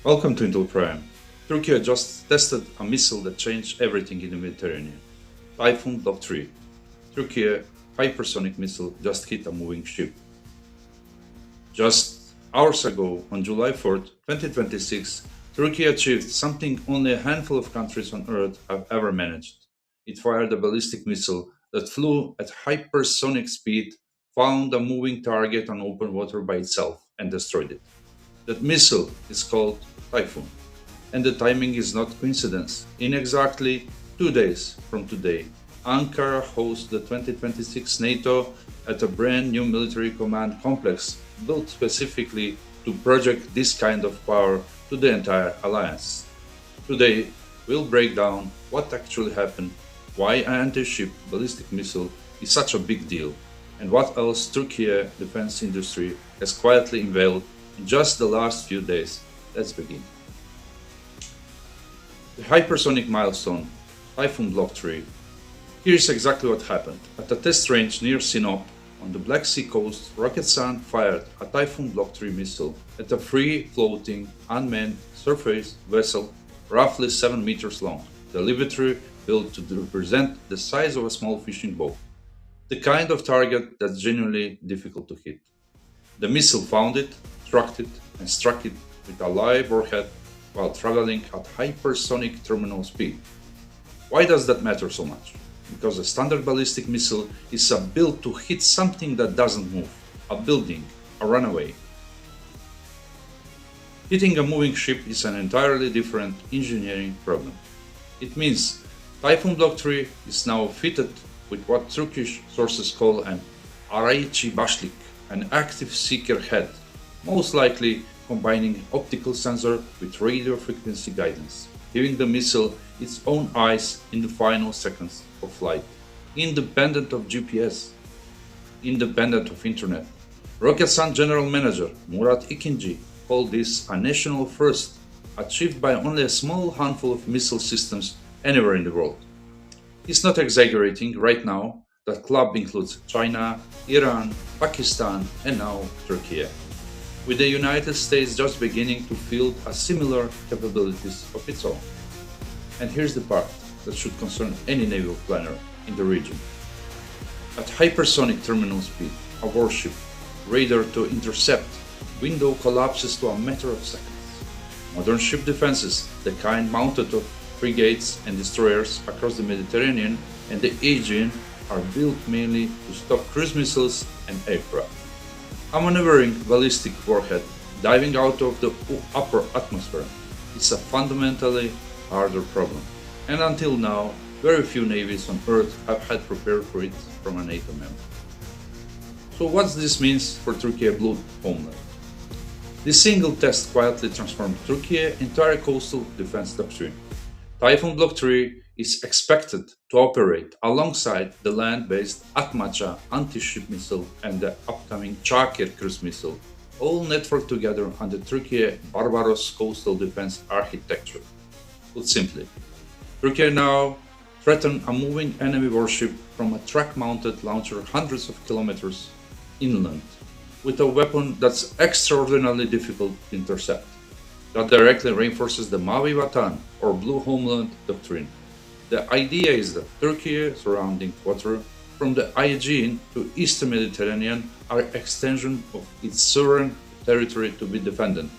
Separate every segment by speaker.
Speaker 1: Welcome to Intel Prime. Turkey just tested a missile that changed everything in the Mediterranean. TAYFUN Block-3. Turkey hypersonic missile just hit a moving ship. Just hours ago, on July 4th, 2026, Turkey achieved something only a handful of countries on Earth have ever managed. It fired a ballistic missile that flew at hypersonic speed, found a moving target on open water by itself, and destroyed it. That missile is called Typhoon, and the timing is not coincidence. In exactly 2 days from today, Ankara hosts the 2026 NATO at a brand new military command complex built specifically to project this kind of power to the entire alliance. Today, we'll break down what actually happened, why an anti-ship ballistic missile is such a big deal, and what else Turkey defense industry has quietly unveiled in just the last few days. Let's begin. The hypersonic milestone, TAYFUN Block-3. Here's exactly what happened. At a test range near Sinop, on the Black Sea coast, Roketsan fired a TAYFUN Block-3 missile at a free-floating, unmanned surface vessel roughly 7 meters long, deliberately built to represent the size of a small fishing boat, the kind of target that's genuinely difficult to hit. The missile found it, tracked it, and struck it with a live warhead while traveling at hypersonic terminal speed. Why does that matter so much? Because a standard ballistic missile is built to hit something that doesn't move, a building, a runaway. Hitting a moving ship is an entirely different engineering problem. It means TAYFUN Block-3 is now fitted with what Turkish sources call an arayıcı başlık, an active seeker head, most likely combining optical sensor with radio frequency guidance, giving the missile its own eyes in the final seconds of flight, independent of GPS, independent of internet. Roketsan General Manager Murat II called this a national first, achieved by only a small handful of missile systems anywhere in the world. He's not exaggerating. Right now, that club includes China, Iran, Pakistan, and now Turkey, with the United States just beginning to field a similar capabilities of its own. And here's the part that should concern any naval planner in the region. At hypersonic terminal speed, a warship, radar to intercept, window collapses to a matter of seconds. Modern ship defenses, the kind mounted on frigates and destroyers across the Mediterranean and the Aegean, are built mainly to stop cruise missiles and aircraft. A maneuvering ballistic warhead diving out of the upper atmosphere is a fundamentally harder problem, and until now, very few navies on Earth have had prepared for it from a NATO member. So what this means for Turkey's blue homeland? This single test quietly transformed Turkey's entire coastal defense doctrine. TAYFUN Block-3 is expected to operate alongside the land-based Atmaca anti-ship missile and the upcoming Çakır cruise missile, all networked together under Turkey's Barbaros coastal defense architecture. Put simply, Turkey now threatens a moving enemy warship from a track-mounted launcher hundreds of kilometers inland, with a weapon that's extraordinarily difficult to intercept. That directly reinforces the Mavi Vatan or Blue Homeland doctrine. The idea is that Turkey surrounding water from the Aegean to Eastern Mediterranean are extensions of its sovereign territory to be defended,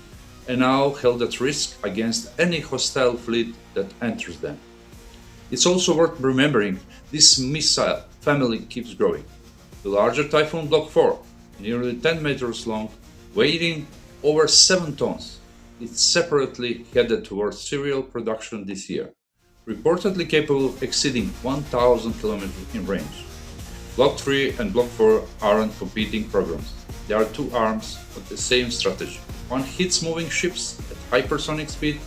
Speaker 1: and now held at risk against any hostile fleet that enters them. It's also worth remembering this missile family keeps growing. The larger TAYFUN Block-4, nearly 10 meters long, weighing over 7 tons, is separately headed towards serial production this year, reportedly capable of exceeding 1,000 kilometers in range. Block-3 and Block-4 aren't competing programs. They are two arms of the same strategy. One hits moving ships at hypersonic speed,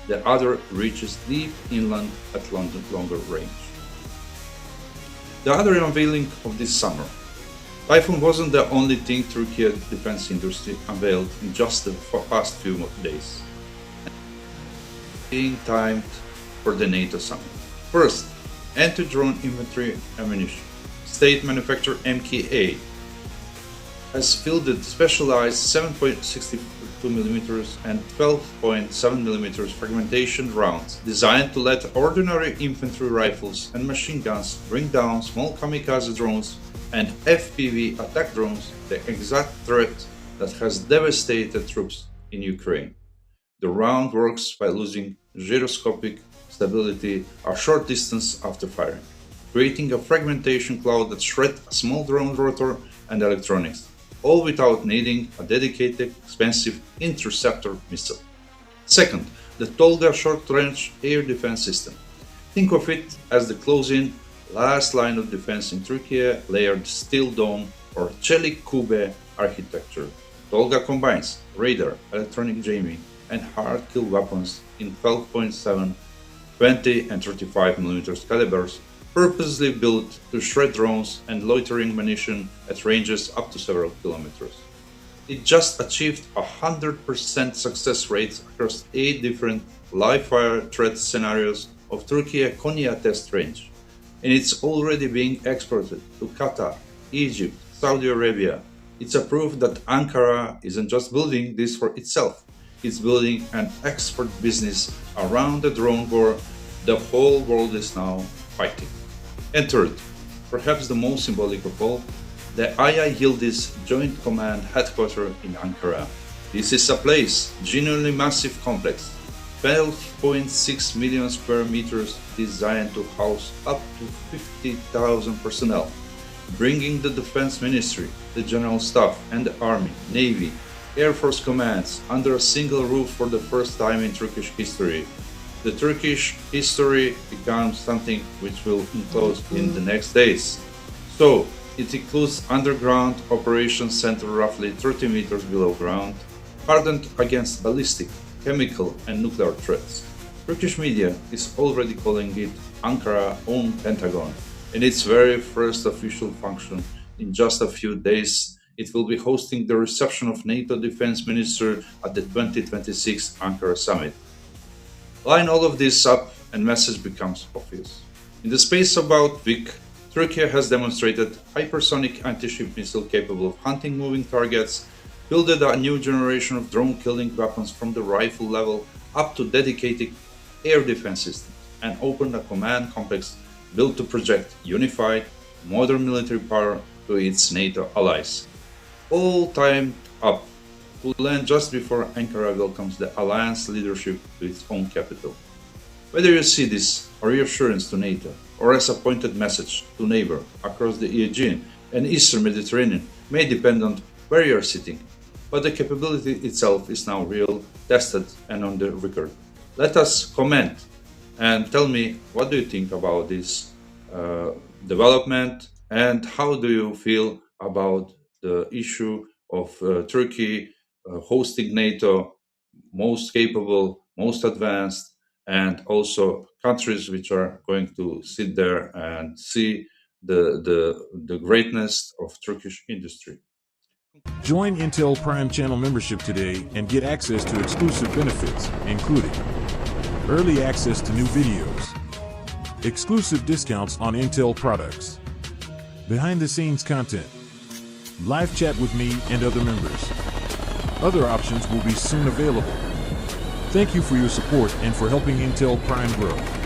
Speaker 1: the other reaches deep inland at longer range. The other unveiling of this summer. TAYFUN wasn't the only thing Turkey's defense industry unveiled in just the past few days. Being timed for the NATO Summit. First, anti-drone infantry ammunition. State manufacturer MKA has fielded specialized 7.62mm and 12.7mm fragmentation rounds designed to let ordinary infantry rifles and machine guns bring down small kamikaze drones and FPV attack drones, the exact threat that has devastated troops in Ukraine. The round works by losing gyroscopic stability a short distance after firing, creating a fragmentation cloud that shreds a small drone rotor and electronics, all without needing a dedicated, expensive interceptor missile. Second, the Tolga short-range air defense system. Think of it as the close-in last line of defense in Türkiye layered steel dome or Çelik Kubbe architecture. Tolga combines radar, electronic jamming, and hard-kill weapons in 12.7, 20 and 35mm calibers, purposely built to shred drones and loitering munition at ranges up to several kilometers. It just achieved 100% success rates across 8 different live-fire threat scenarios of Türkiye Konya test range, and it's already being exported to Qatar, Egypt, Saudi Arabia. It's a proof that Ankara isn't just building this for itself, it's building an export business around the drone war the whole world is now fighting. And third, perhaps the most symbolic of all, the II Yildiz Joint Command Headquarters in Ankara. This is a place, genuinely massive complex, 12.6 million square meters, designed to house up to 50,000 personnel, bringing the Defense Ministry, the General Staff and the Army, Navy, Air Force commands under a single roof for the first time in Turkish history. The Turkish history becomes something which will implode in the next days. So, it includes underground operations center roughly 30 meters below ground, hardened against ballistic, chemical and nuclear threats. Turkish media is already calling it Ankara's own Pentagon. In its very first official function, in just a few days, it will be hosting the reception of NATO Defense Minister at the 2026 Ankara Summit. Line all of this up and message becomes obvious. In the space of about a week, Turkey has demonstrated hypersonic anti-ship missile capable of hunting moving targets, built a new generation of drone-killing weapons from the rifle level up to dedicated air defense systems, and opened a command complex built to project unified, modern military power to its NATO allies. All timed up to land just before Ankara welcomes the alliance leadership to its own capital. Whether you see this as reassurance to NATO or as a pointed message to neighbors across the Aegean and Eastern Mediterranean may depend on where you are sitting, but the capability itself is now real, tested and on the record. Let us comment and tell me what do you think about this development, and how do you feel about the issue of Turkey hosting NATO, most capable, most advanced, and also countries which are going to sit there and see the greatness of Turkish industry.
Speaker 2: Join Intel Prime Channel membership today and get access to exclusive benefits, including early access to new videos, exclusive discounts on Intel products, behind-the-scenes content, live chat with me and other members. Other options will be soon available. Thank you for your support and for helping Intel Prime grow.